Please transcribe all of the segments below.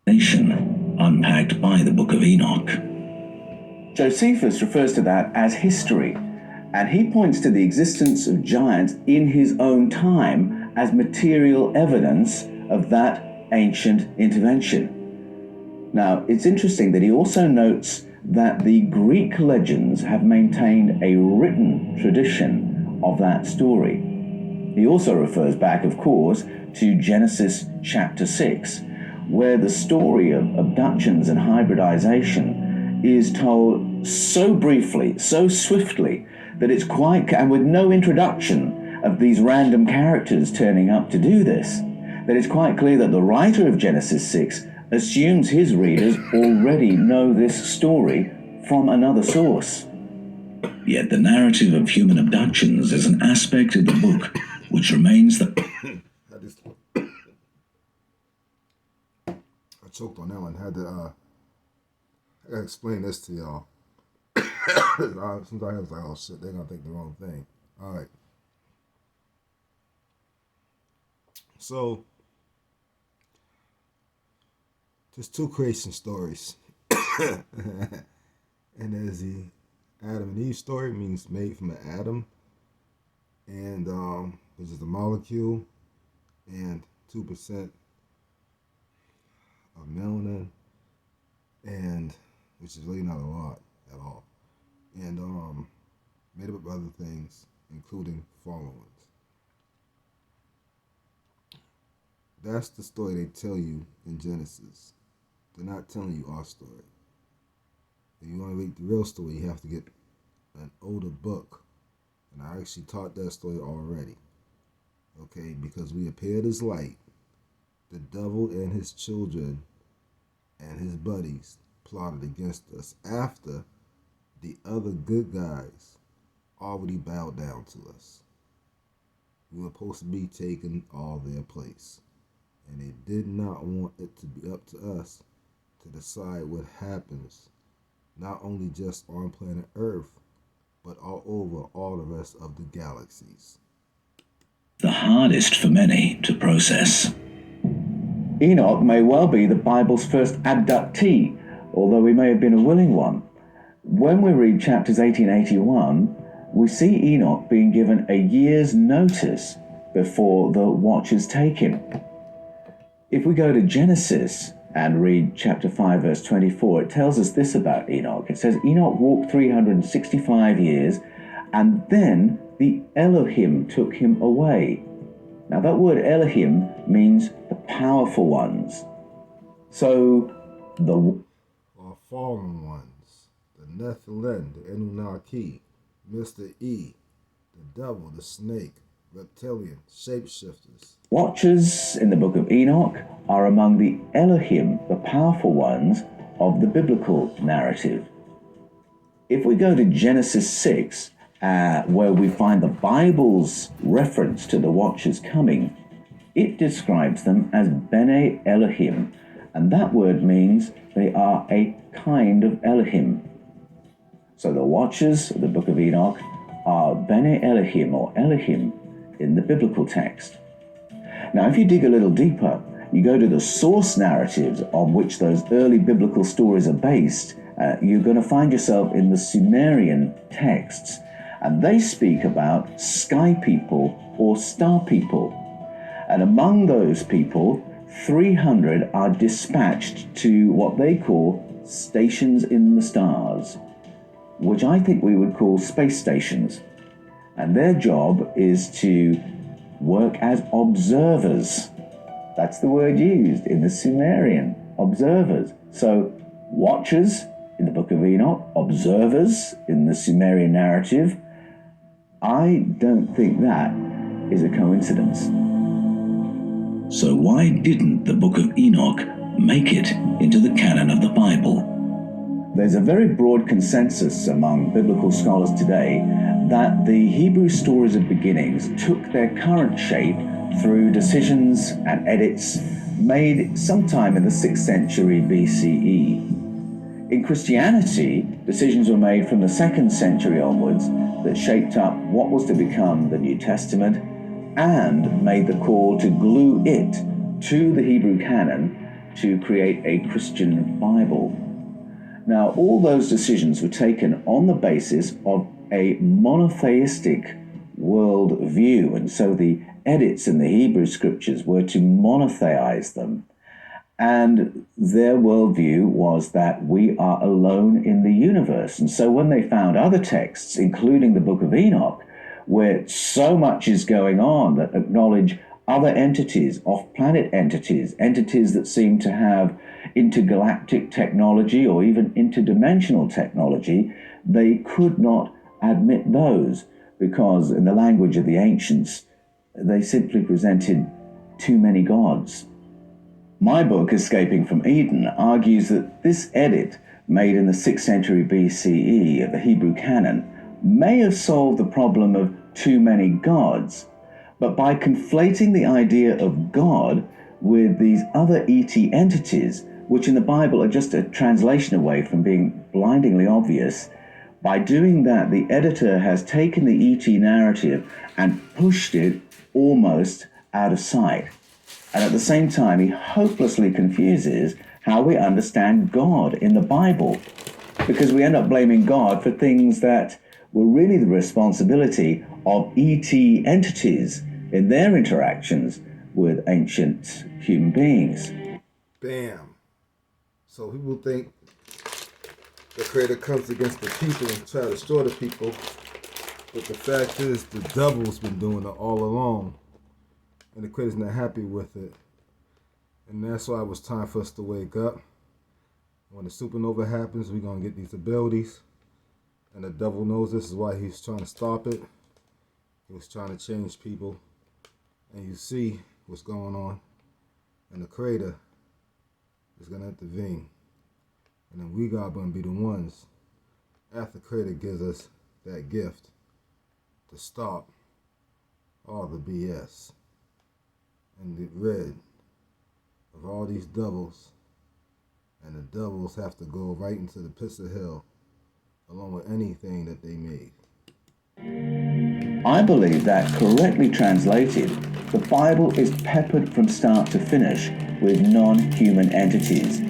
Nation unpacked by the Book of Enoch. Josephus refers to that as history, and he points to the existence of giants in his own time as material evidence of that ancient intervention. Now, it's interesting that he also notes that the Greek legends have maintained a written tradition of that story. He also refers back, of course, to Genesis chapter 6, where the story of abductions and hybridization is told so briefly, so swiftly, that it's quite, and with no introduction of these random characters turning up to do this, that it's quite clear that the writer of Genesis 6 assumes his readers already know this story from another source. Yet the narrative of human abductions is an aspect of the book which remains the... I choked on that one. Had to I gotta explain this to y'all. Sometimes I was like, oh shit, they're gonna think the wrong thing. Alright. So there's two creation stories. And there's the Adam and Eve story, means made from an atom, and which is the molecule, and 2% of melanin, and which is really not a lot at all, and made up of other things, including fallen ones. That's the story they tell you in Genesis. They're not telling you our story. If you want to read the real story, you have to get an older book. And I actually taught that story already. Okay, because we appeared as light. The devil and his children and his buddies plotted against us after the other good guys already bowed down to us. We were supposed to be taking all their place. And they did not want it to be up to us to decide what happens, not only just on planet Earth, but all over all the rest of the galaxies. The hardest for many to process. Enoch may well be the Bible's first abductee, although he may have been a willing one. When we read chapters 18 and 81, we see Enoch being given a year's notice before the watchers take him. If we go to Genesis and read chapter 5, verse 24, it tells us this about Enoch. It says, Enoch walked 365 years, and then the Elohim took him away. Now that word Elohim means the powerful ones. So the fallen ones, the Nephilim, the Anunnaki, Mr. E, the devil, the snake, reptilian, shapeshifters. Watchers in the book of Enoch are among the Elohim, the powerful ones of the biblical narrative. If we go to Genesis 6, where we find the Bible's reference to the watchers coming, it describes them as Bene Elohim, and that word means they are a kind of Elohim. So the watchers of the book of Enoch are Bene Elohim or Elohim in the biblical text. Now, if you dig a little deeper, you go to the source narratives on which those early biblical stories are based, you're going to find yourself in the Sumerian texts, and they speak about sky people or star people. And among those people, 300 are dispatched to what they call stations in the stars, which I think we would call space stations. And their job is to work as observers. That's the word used in the Sumerian, observers. So watchers in the book of Enoch, observers in the Sumerian narrative. I don't think that is a coincidence. So why didn't the book of Enoch make it into the canon of the Bible? There's a very broad consensus among biblical scholars today that the Hebrew stories of beginnings took their current shape through decisions and edits made sometime in the 6th century BCE. In Christianity, decisions were made from the 2nd century onwards that shaped up what was to become the New Testament and made the call to glue it to the Hebrew canon to create a Christian Bible. Now, all those decisions were taken on the basis of a monotheistic world view, and so the edits in the Hebrew scriptures were to monotheize them. And their worldview was that we are alone in the universe. And so when they found other texts, including the book of Enoch, where so much is going on that acknowledge other entities, off-planet entities, entities that seem to have intergalactic technology or even interdimensional technology, they could not admit those because, in the language of the ancients, they simply presented too many gods. My book, Escaping from Eden, argues that this edit, made in the 6th century BCE of the Hebrew canon, may have solved the problem of too many gods, but by conflating the idea of God with these other ET entities, which in the Bible are just a translation away from being blindingly obvious, by doing that, the editor has taken the ET narrative and pushed it almost out of sight. And at the same time, he hopelessly confuses how we understand God in the Bible, because we end up blaming God for things that were really the responsibility of ET entities in their interactions with ancient human beings. Bam. So people think the Creator comes against the people and try to destroy the people, but the fact is the devil's been doing it all along. And the Creator's not happy with it. And that's why it was time for us to wake up. When the supernova happens, we're going to get these abilities. And the devil knows this is why he's trying to stop it. He was trying to change people. And you see what's going on. And the Creator is going to intervene. And then we God going to be the ones, after the Creator gives us that gift, to stop all the BS. And get rid of all these devils, and the devils have to go right into the pits of hell along with anything that they made. I believe that, correctly translated, the Bible is peppered from start to finish with non-human entities.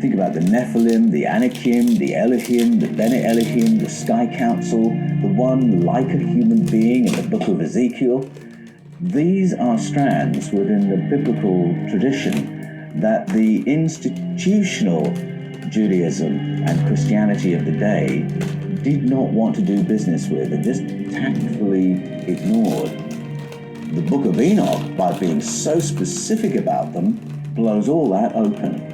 Think about the Nephilim, the Anakim, the Elohim, the Bene Elohim, the Sky Council, the one like a human being in the book of Ezekiel. These are strands within the biblical tradition that the institutional Judaism and Christianity of the day did not want to do business with and just tactfully ignored. The book of Enoch, by being so specific about them, blows all that open.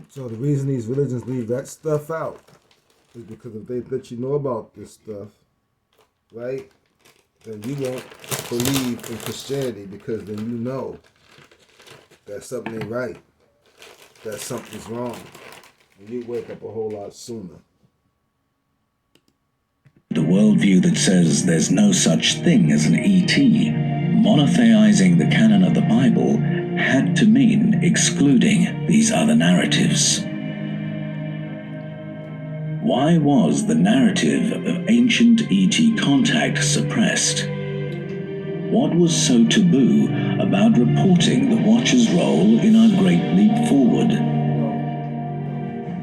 So the reason these religions leave that stuff out is because if they let you know about this stuff, right, then you won't believe in Christianity, because then you know that something ain't right, that something's wrong, and you wake up a whole lot sooner. The worldview that says there's no such thing as an ET, monotheizing the canon of the Bible, had to mean excluding these other narratives. Why was the narrative of ancient ET contact suppressed? What was so taboo about reporting the Watcher's role in our great leap forward?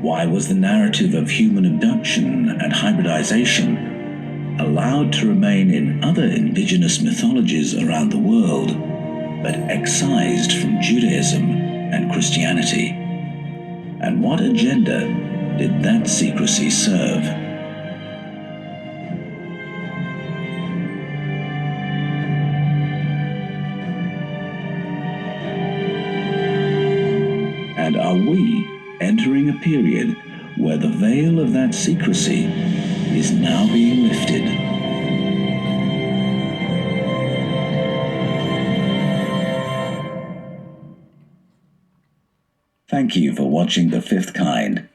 Why was the narrative of human abduction and hybridization allowed to remain in other indigenous mythologies around the world, but excised from Judaism and Christianity? And what agenda did that secrecy serve? And are we entering a period where the veil of that secrecy is now being lifted? Thank you for watching The Fifth Kind.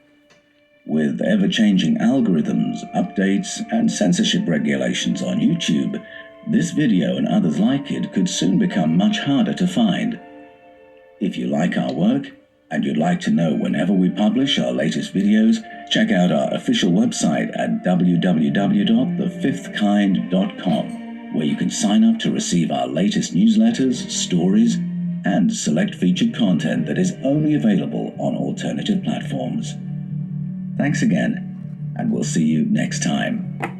With ever-changing algorithms, updates, and censorship regulations on YouTube, this video and others like it could soon become much harder to find. If you like our work, and you'd like to know whenever we publish our latest videos, check out our official website at www.thefifthkind.com, where you can sign up to receive our latest newsletters, stories, and select featured content that is only available on alternative platforms. Thanks again, and we'll see you next time.